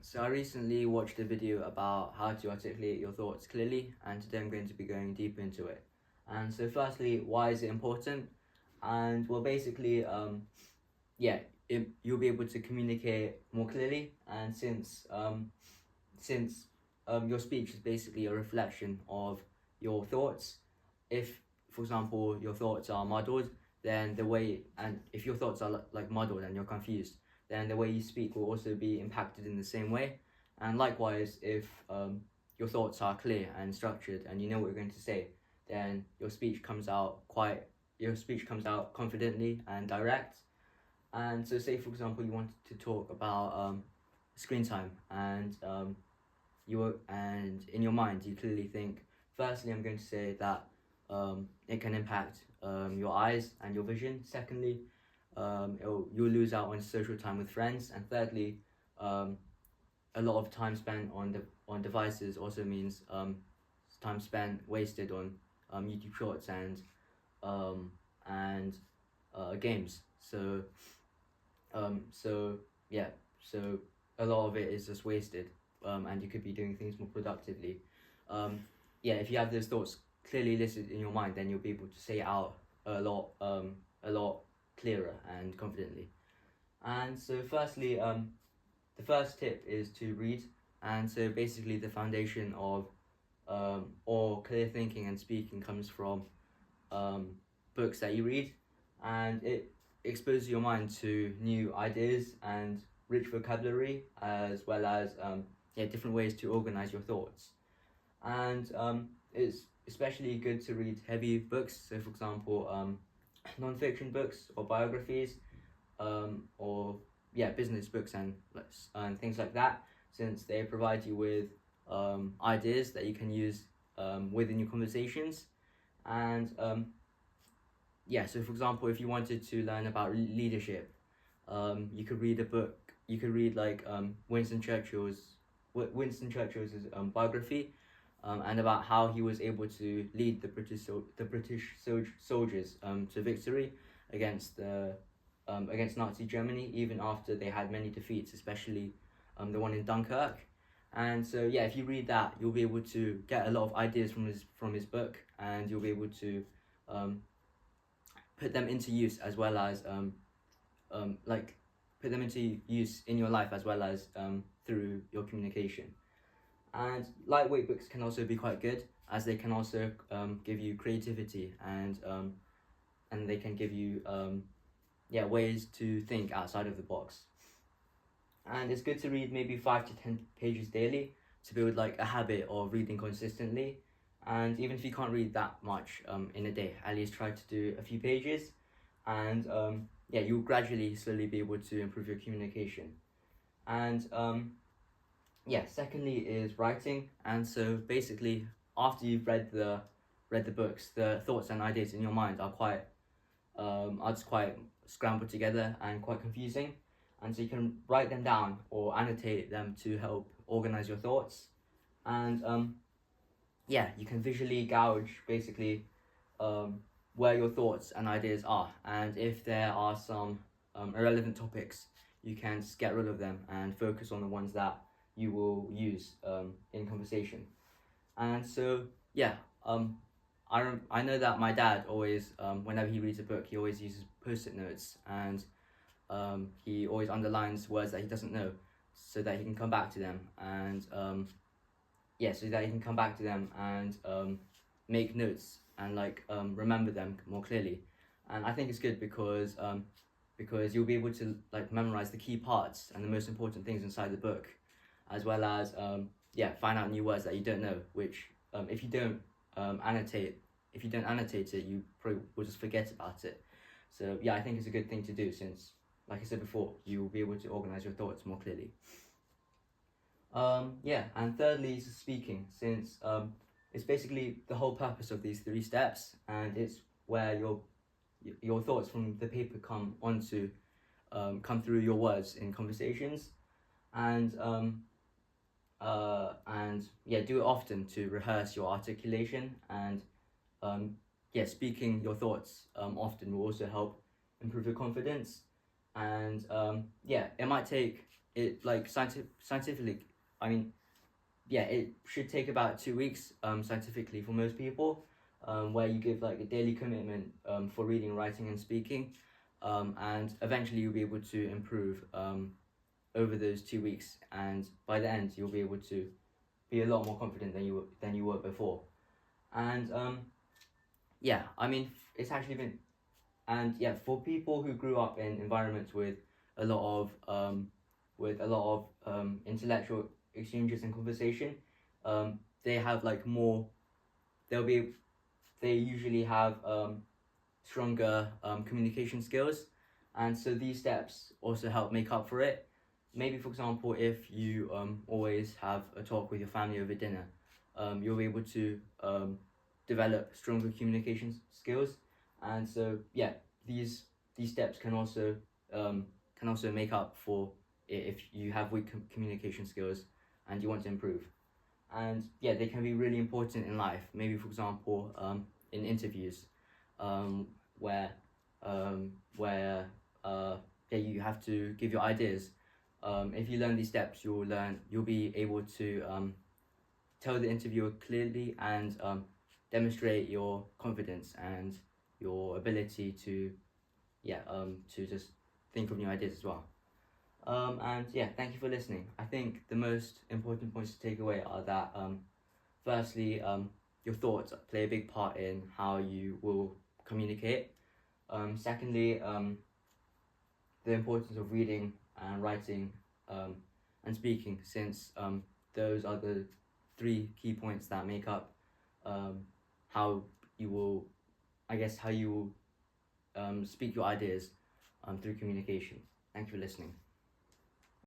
So I recently watched a video about how to articulate your thoughts clearly, and today I'm going to be going deep into it. And so firstly, why is it important? And well, basically, yeah, you'll be able to communicate more clearly, and since your speech is basically a reflection of your thoughts. If, for example, your thoughts are muddled, then if your thoughts are like muddled and you're confused, then the way you speak will also be impacted in the same way. And likewise, if your thoughts are clear and structured and you know what you're going to say, then your speech comes out confidently and direct. And so, say for example, you wanted to talk about screen time, and in your mind you clearly think, firstly, I'm going to say that it can impact your eyes and your vision. Secondly, you'll lose out on social time with friends, and thirdly, a lot of time spent on devices also means time spent wasted on YouTube Shorts and games. So yeah, so a lot of it is just wasted, and you could be doing things more productively. Yeah, if you have those thoughts clearly listed in your mind, then you'll be able to say it out a lot clearer and confidently. And so, firstly, the first tip is to read. And so, basically, the foundation of all clear thinking and speaking comes from books that you read, and it exposes your mind to new ideas and rich vocabulary, as well as different ways to organize your thoughts. And it's especially good to read heavy books. So, for example, non-fiction books or biographies, or business books and things like that, since they provide you with ideas that you can use within your conversations. And so for example, if you wanted to learn about leadership, you could read a book. You could read like Winston Churchill's biography, and about how he was able to lead the British soldiers to victory against Nazi Germany, even after they had many defeats, especially the one in Dunkirk. And so if you read that, you'll be able to get a lot of ideas from his book, and you'll be able to put them into use, as well as put them into use in your life, as well as through your communication. And lightweight books can also be quite good, as they can also give you creativity, and they can give you ways to think outside of the box. And it's good to read maybe 5 to 10 pages daily to build like a habit of reading consistently. And even if you can't read that much in a day, at least try to do a few pages, and you'll gradually, slowly be able to improve your communication. And secondly is writing. And so basically, after you've read the books, the thoughts and ideas in your mind are just quite scrambled together and quite confusing. And so you can write them down or annotate them to help organize your thoughts. And you can visually gauge basically where your thoughts and ideas are. And if there are some irrelevant topics, you can just get rid of them and focus on the ones that you will use in conversation. And so I know that my dad always, whenever he reads a book, he always uses post-it notes, and he always underlines words that he doesn't know, so that he can come back to them, and make notes and remember them more clearly. And I think it's good because you'll be able to memorize the key parts and the most important things inside the book, as well as find out new words that you don't know, which if you don't annotate it, you probably will just forget about it. So I think it's a good thing to do, since, like I said before, you will be able to organize your thoughts more clearly. And thirdly is speaking, since it's basically the whole purpose of these 3 steps, and it's where your thoughts from the paper come through your words in conversations. And do it often to rehearse your articulation. And speaking your thoughts often will also help improve your confidence. And it might take it like scientifically, I mean, yeah, it should take about 2 weeks scientifically for most people, where you give like a daily commitment for reading, writing, and speaking, and eventually you'll be able to improve over those 2 weeks, and by the end you'll be able to be a lot more confident than you were before. And yeah, I mean, it's actually been, and yeah, for people who grew up in environments with a lot of intellectual exchanges and conversation, they have like more. They'll be they usually have stronger communication skills, and so these steps also help make up for it. Maybe, for example, if you always have a talk with your family over dinner, you'll be able to develop stronger communication skills, and so yeah, these steps can also make up for if you have weak communication skills and you want to improve. And yeah, they can be really important in life. Maybe, for example, in interviews, um, where where yeah, you have to give your ideas. If you learn these steps, you'll be able to tell the interviewer clearly and demonstrate your confidence and your ability to to just think of new ideas as well. And yeah, thank you for listening. I think the most important points to take away are that firstly, your thoughts play a big part in how you will communicate. Secondly, the importance of reading and writing and speaking, since those are the three key points that make up how you will, how you will speak your ideas through communication. Thank you for listening.